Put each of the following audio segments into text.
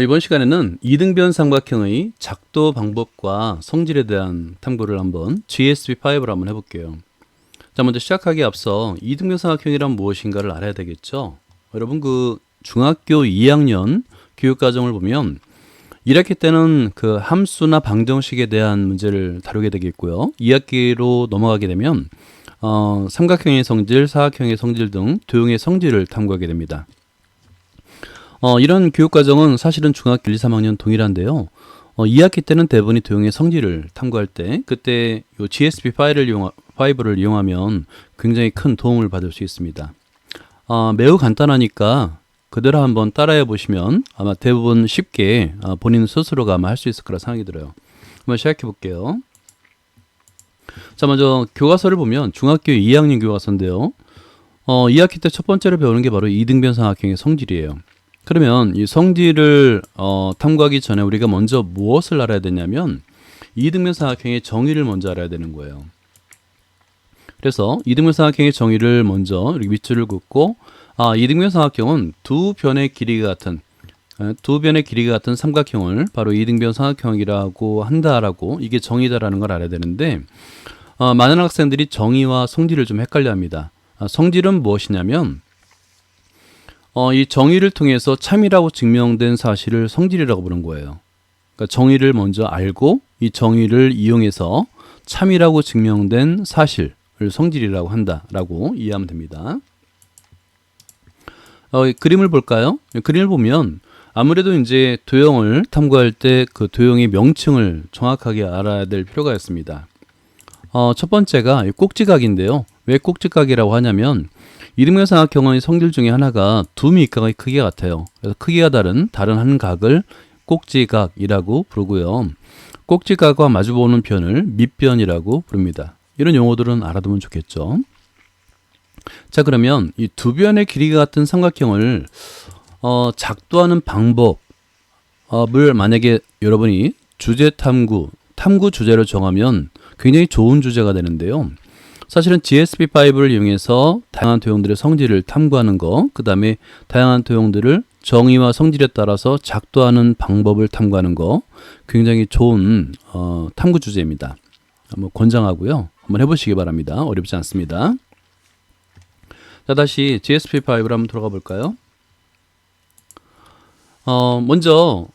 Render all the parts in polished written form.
이번 시간에는 이등변 삼각형의 작도 방법과 성질에 대한 탐구를 한번 GSP5로 한번 해볼게요. 자, 먼저 시작하기에 앞서 이등변 삼각형이란 무엇인가를 알아야 되겠죠. 여러분 중학교 2학년 교육과정을 보면 1학기 때는 그 함수나 방정식에 대한 문제를 다루게 되겠고요. 2학기로 넘어가게 되면 삼각형의 성질, 사각형의 성질 등 도형의 성질을 탐구하게 됩니다. 이런 교육과정은 사실은 중학교 1, 2, 3학년 동일한데요. 2학기 때는 대부분이 도형의 성질을 탐구할 때 그때 요 GSP5를 이용하면 굉장히 큰 도움을 받을 수 있습니다. 매우 간단하니까 그대로 한번 따라해 보시면 아마 대부분 쉽게 본인 스스로가 아마 할 수 있을 거라 생각이 들어요. 한번 시작해 볼게요. 자, 먼저 교과서를 보면 중학교 2학년 교과서인데요. 2학기 때 첫 번째로 배우는 게 바로 이등변 삼각형의 성질이에요. 그러면 이 성질을 탐구하기 전에 우리가 먼저 무엇을 알아야 되냐면 이등변 삼각형의 정의를 먼저 알아야 되는 거예요. 그래서 이등변 삼각형의 정의를 먼저 이렇게 밑줄을 긋고 이등변 삼각형은 두 변의 길이가 같은 삼각형을 바로 이등변 삼각형이라고 한다라고 이게 정의다라는 걸 알아야 되는데 많은 학생들이 정의와 성질을 좀 헷갈려 합니다. 성질은 무엇이냐면 이 정의를 통해서 참이라고 증명된 사실을 성질이라고 부르는 거예요. 그러니까 정의를 먼저 알고 이 정의를 이용해서 참이라고 증명된 사실을 성질이라고 한다라고 이해하면 됩니다. 그림을 볼까요? 그림을 보면 아무래도 이제 도형을 탐구할 때 그 도형의 명칭을 정확하게 알아야 될 필요가 있습니다. 첫 번째가 꼭지각인데요. 왜 꼭지각이라고 하냐면 이등변 삼각형의 성질 중에 하나가 두 밑각의 크기가 같아요. 그래서 크기가 다른 한 각을 꼭지각이라고 부르고요. 꼭지각과 마주보는 편을 밑변이라고 부릅니다. 이런 용어들은 알아두면 좋겠죠. 자, 그러면 이 두 변의 길이가 같은 삼각형을 작도하는 방법을 만약에 여러분이 탐구 주제로 정하면 굉장히 좋은 주제가 되는데요. 사실은 GSP5를 이용해서 다양한 도형들의 성질을 탐구하는 거, 그 다음에 다양한 도형들을 정의와 성질에 따라서 작도하는 방법을 탐구하는 거 굉장히 좋은 탐구 주제입니다. 한번 권장하고요. 한번 해보시기 바랍니다. 어렵지 않습니다. 자, 다시 GSP5로 한번 들어가 볼까요? 먼저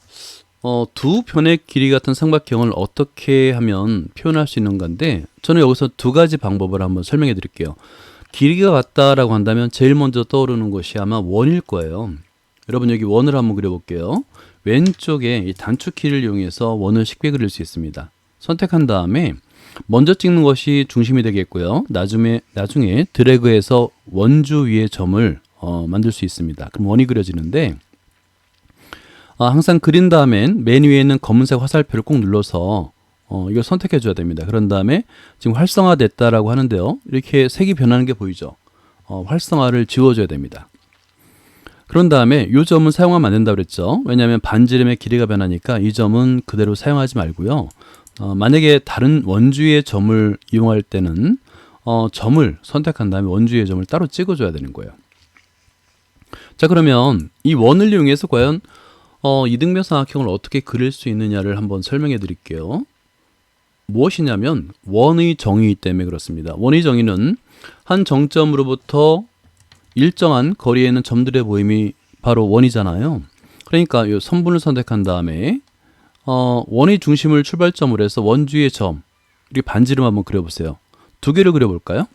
두 변의 길이 같은 삼각형을 어떻게 하면 표현할 수 있는 건데 저는 여기서 두 가지 방법을 한번 설명해 드릴게요. 길이가 같다라고 한다면 제일 먼저 떠오르는 것이 아마 원일 거예요. 여러분 여기 원을 한번 그려볼게요. 왼쪽에 이 단축키를 이용해서 원을 쉽게 그릴 수 있습니다. 선택한 다음에 먼저 찍는 것이 중심이 되겠고요. 나중에 드래그해서 원주 위에 점을 만들 수 있습니다. 그럼 원이 그려지는데 항상 그린 다음엔 맨 위에 있는 검은색 화살표를 꼭 눌러서 이걸 선택해 줘야 됩니다. 그런 다음에 지금 활성화됐다라고 하는데요. 이렇게 색이 변하는 게 보이죠? 활성화를 지워줘야 됩니다. 그런 다음에 이 점은 사용하면 안 된다고 그랬죠? 왜냐하면 반지름의 길이가 변하니까 이 점은 그대로 사용하지 말고요. 만약에 다른 원주의 점을 이용할 때는 점을 선택한 다음에 원주의 점을 따로 찍어줘야 되는 거예요. 자, 그러면 이 원을 이용해서 과연 이등변 삼각형을 어떻게 그릴 수 있느냐를 한번 설명해 드릴게요. 무엇이냐면 원의 정의이기 때문에 그렇습니다. 원의 정의는 한 정점으로부터 일정한 거리에 있는 점들의 모임이 바로 원이잖아요. 그러니까 이 선분을 선택한 다음에 원의 중심을 출발점으로 해서 원주의 점, 이렇게 반지름 한번 그려보세요. 두 개를 그려볼까요?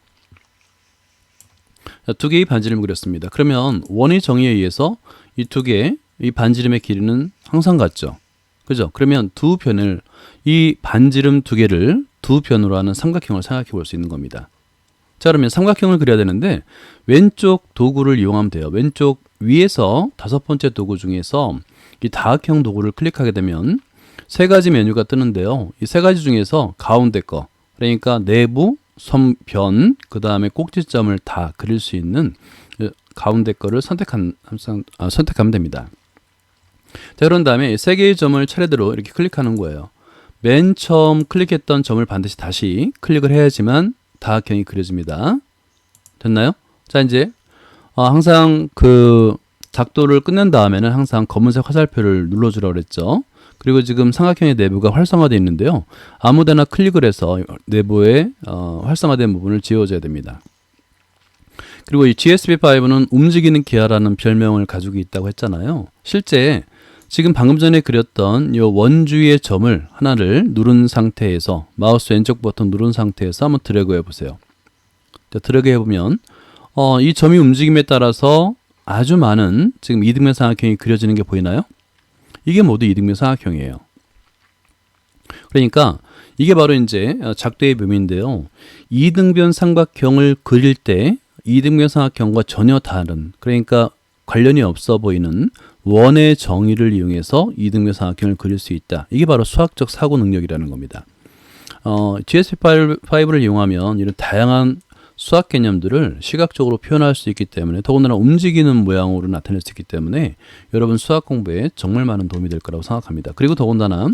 자, 두 개의 반지름을 그렸습니다. 그러면 원의 정의에 의해서 이 두 개의 이 반지름의 길이는 항상 같죠. 그죠? 그러면 두 변을 이 반지름 두 개를 두 변으로 하는 삼각형을 생각해 볼 수 있는 겁니다. 자, 그러면 삼각형을 그려야 되는데 왼쪽 도구를 이용하면 돼요. 왼쪽 위에서 다섯 번째 도구 중에서 이 다각형 도구를 클릭하게 되면 세 가지 메뉴가 뜨는데요. 이 세 가지 중에서 가운데 거, 그러니까 내부, 선변, 그 다음에 꼭지점을 다 그릴 수 있는 가운데 거를 선택하면 됩니다. 자, 그런 다음에 세 개의 점을 차례대로 이렇게 클릭하는 거예요. 맨 처음 클릭했던 점을 반드시 다시 클릭을 해야지만 다각형이 그려집니다. 됐나요? 자, 이제 항상 그 작도를 끝낸 다음에는 항상 검은색 화살표를 눌러주라고 그랬죠. 그리고 지금 삼각형의 내부가 활성화되어 있는데요. 아무데나 클릭을 해서 내부에 활성화된 부분을 지워줘야 됩니다. 그리고 이 GSP5는 움직이는 기아라는 별명을 가지고 있다고 했잖아요. 실제 지금 방금 전에 그렸던 이 원주위의 점을 하나를 누른 상태에서 마우스 왼쪽 버튼 누른 상태에서 한번 드래그 해보세요. 자, 드래그 해보면 이 점이 움직임에 따라서 아주 많은 지금 이등변 삼각형이 그려지는 게 보이나요? 이게 모두 이등변 삼각형이에요. 그러니까 이게 바로 이제 작도의 묘미인데요. 이등변 삼각형을 그릴 때 이등변 삼각형과 전혀 다른, 그러니까 관련이 없어 보이는 원의 정의를 이용해서 이등변 삼각형을 그릴 수 있다. 이게 바로 수학적 사고 능력이라는 겁니다. GSP5를 이용하면 이런 다양한 수학 개념들을 시각적으로 표현할 수 있기 때문에, 더군다나 움직이는 모양으로 나타낼 수 있기 때문에 여러분 수학 공부에 정말 많은 도움이 될 거라고 생각합니다. 그리고 더군다나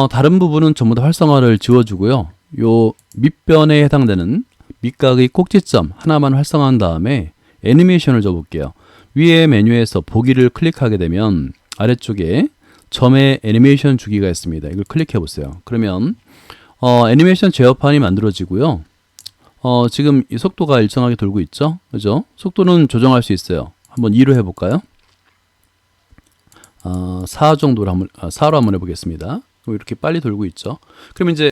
다른 부분은 전부 다 활성화를 지워주고요. 요 밑변에 해당되는 밑각의 꼭지점 하나만 활성화한 다음에 애니메이션을 줘볼게요. 위에 메뉴에서 보기를 클릭하게 되면 아래쪽에 점에 애니메이션 주기가 있습니다. 이걸 클릭해 보세요. 그러면 애니메이션 제어판이 만들어지고요. 지금 이 속도가 일정하게 돌고 있죠? 그죠? 속도는 조정할 수 있어요. 한번 2로 해볼까요? 4 정도로 4로 한번 해보겠습니다. 이렇게 빨리 돌고 있죠? 그럼 이제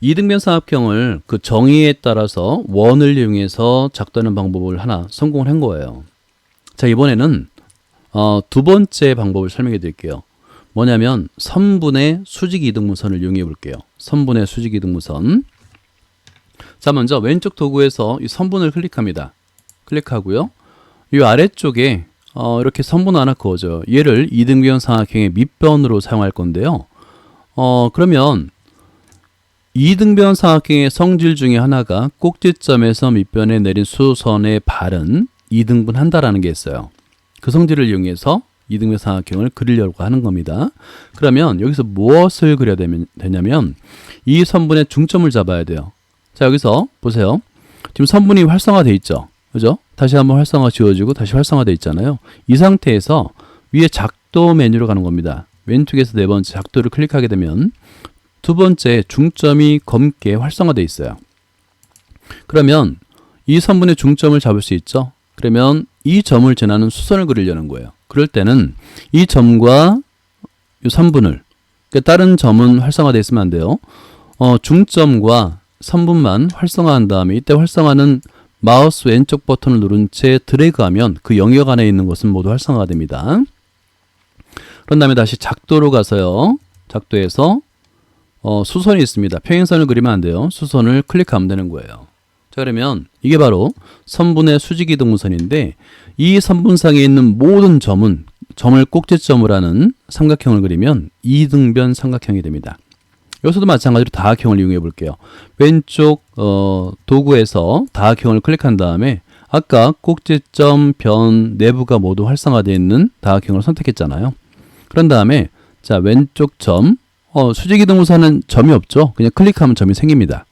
이등변 삼각형을 그 정의에 따라서 원을 이용해서 작도하는 방법을 하나 성공을 한 거예요. 자, 이번에는 두 번째 방법을 설명해 드릴게요. 뭐냐면 선분의 수직 이등분선을 이용해 볼게요. 선분의 수직 이등분선. 자, 먼저 왼쪽 도구에서 이 선분을 클릭합니다. 클릭하고요. 이 아래쪽에 이렇게 선분 하나 그어줘요. 얘를 이등변 삼각형의 밑변으로 사용할 건데요. 그러면 이등변 삼각형의 성질 중에 하나가 꼭지점에서 밑변에 내린 수선의 발은 이등분한다라는 게 있어요. 그 성질을 이용해서 이등변 삼각형을 그리려고 하는 겁니다. 그러면 여기서 무엇을 그려야 되냐면 이 선분의 중점을 잡아야 돼요. 자, 여기서 보세요. 지금 선분이 활성화되어 있죠. 그죠? 다시 한번 활성화 지워지고 다시 활성화되어 있잖아요. 이 상태에서 위에 작도 메뉴로 가는 겁니다. 왼쪽에서 네 번째 작도를 클릭하게 되면 두 번째 중점이 검게 활성화되어 있어요. 그러면 이 선분의 중점을 잡을 수 있죠. 그러면 이 점을 지나는 수선을 그리려는 거예요. 그럴 때는 이 점과 이 선분을, 그러니까 다른 점은 활성화되어 있으면 안 돼요. 중점과 선분만 활성화한 다음에, 이때 활성화는 마우스 왼쪽 버튼을 누른 채 드래그하면 그 영역 안에 있는 것은 모두 활성화가 됩니다. 그런 다음에 다시 작도로 가서요. 작도에서 수선이 있습니다. 평행선을 그리면 안 돼요. 수선을 클릭하면 되는 거예요. 자, 그러면 이게 바로 선분의 수직이등분선인데, 이 선분상에 있는 모든 점은 점을 꼭지점으로 하는 삼각형을 그리면 이등변 삼각형이 됩니다. 여기서도 마찬가지로 다각형을 이용해 볼게요. 왼쪽 도구에서 다각형을 클릭한 다음에 아까 꼭지점, 변, 내부가 모두 활성화되어 있는 다각형을 선택했잖아요. 그런 다음에 자, 왼쪽 점, 수직이등분선은 점이 없죠. 그냥 클릭하면 점이 생깁니다.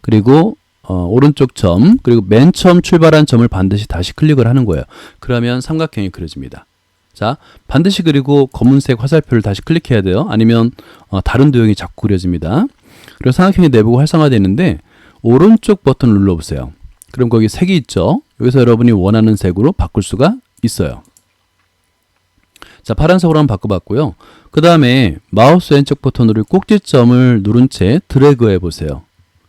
그리고 오른쪽 점, 그리고 맨 처음 출발한 점을 반드시 다시 클릭을 하는 거예요. 그러면 삼각형이 그려집니다. 자, 반드시 그리고 검은색 화살표를 다시 클릭해야 돼요. 아니면 다른 도형이 자꾸 그려집니다. 그리고 삼각형의 내부가 활성화되어 있는데 오른쪽 버튼을 눌러보세요. 그럼 거기 색이 있죠. 여기서 여러분이 원하는 색으로 바꿀 수가 있어요. 자, 파란색으로 한번 바꿔봤고요. 그 다음에 마우스 왼쪽 버튼으로 꼭지점을 누른 채 드래그 해보세요.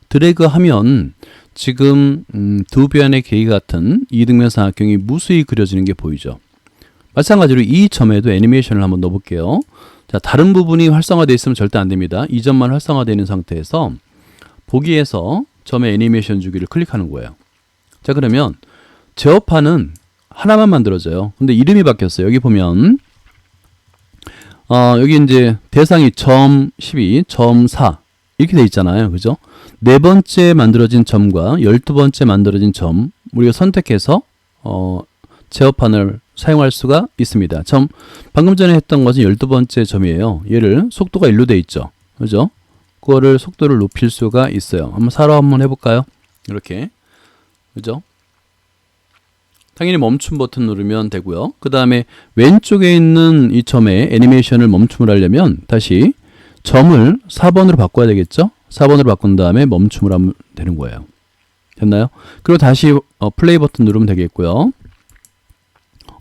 드래그 하면 지금 두 변의 길이 같은 이등변 삼각형이 무수히 그려지는 게 보이죠. 마찬가지로 이 점에도 애니메이션을 한번 넣어볼게요. 자, 다른 부분이 활성화되어 있으면 절대 안 됩니다. 이 점만 활성화되어 있는 상태에서 보기에서 점의 애니메이션 주기를 클릭하는 거예요. 자, 그러면 제어판은 하나만 만들어져요. 근데 이름이 바뀌었어요. 여기 보면 여기 이제 대상이 점 12, 점 4 이렇게 돼 있잖아요. 그죠? 네 번째 만들어진 점과 12번째 만들어진 점 우리가 선택해서 제어판을 사용할 수가 있습니다. 방금 전에 했던 것은 12번째 점이에요. 얘를 속도가 1로 돼 있죠. 그죠? 그거를 속도를 높일 수가 있어요. 한번 4로 한번 해볼까요? 이렇게. 그죠? 당연히 멈춤 버튼 누르면 되고요. 그 다음에 왼쪽에 있는 이 점에 애니메이션을 멈춤을 하려면 다시 점을 4번으로 바꿔야 되겠죠? 4번으로 바꾼 다음에 멈춤을 하면 되는 거예요. 됐나요? 그리고 다시 플레이 버튼 누르면 되겠고요.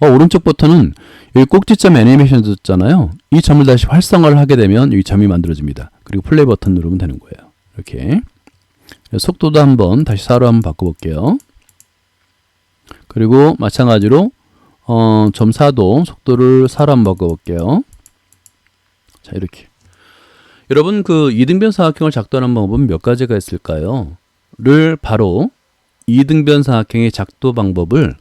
오른쪽 버튼은 여기 꼭지점 애니메이션 있잖아요. 이 점을 다시 활성화를 하게 되면 이 점이 만들어집니다. 그리고 플레이 버튼 누르면 되는 거예요. 이렇게 속도도 한번 다시 4로 한번 바꿔볼게요. 그리고 마찬가지로 점 4도 속도를 4로 한번 바꿔볼게요. 자, 이렇게 여러분 그 이등변 사각형을 작도하는 방법은 몇 가지가 있을까요? 를 바로 이등변 사각형의 작도 방법을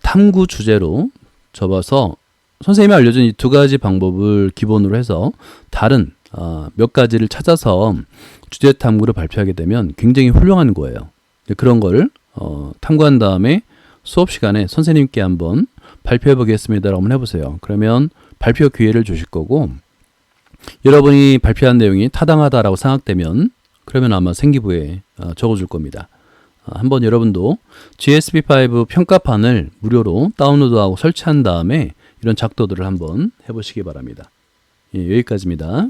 탐구 주제로 접어서 선생님이 알려준 이 두 가지 방법을 기본으로 해서 다른 몇 가지를 찾아서 주제 탐구를 발표하게 되면 굉장히 훌륭한 거예요. 그런 걸 탐구한 다음에 수업 시간에 선생님께 한번 발표해 보겠습니다. 한번 해보세요. 그러면 발표 기회를 주실 거고 여러분이 발표한 내용이 타당하다라고 생각되면 그러면 아마 생기부에 적어줄 겁니다. 한번 여러분도 GSP5 평가판을 무료로 다운로드하고 설치한 다음에 이런 작도들을 한번 해보시기 바랍니다. 예, 여기까지입니다.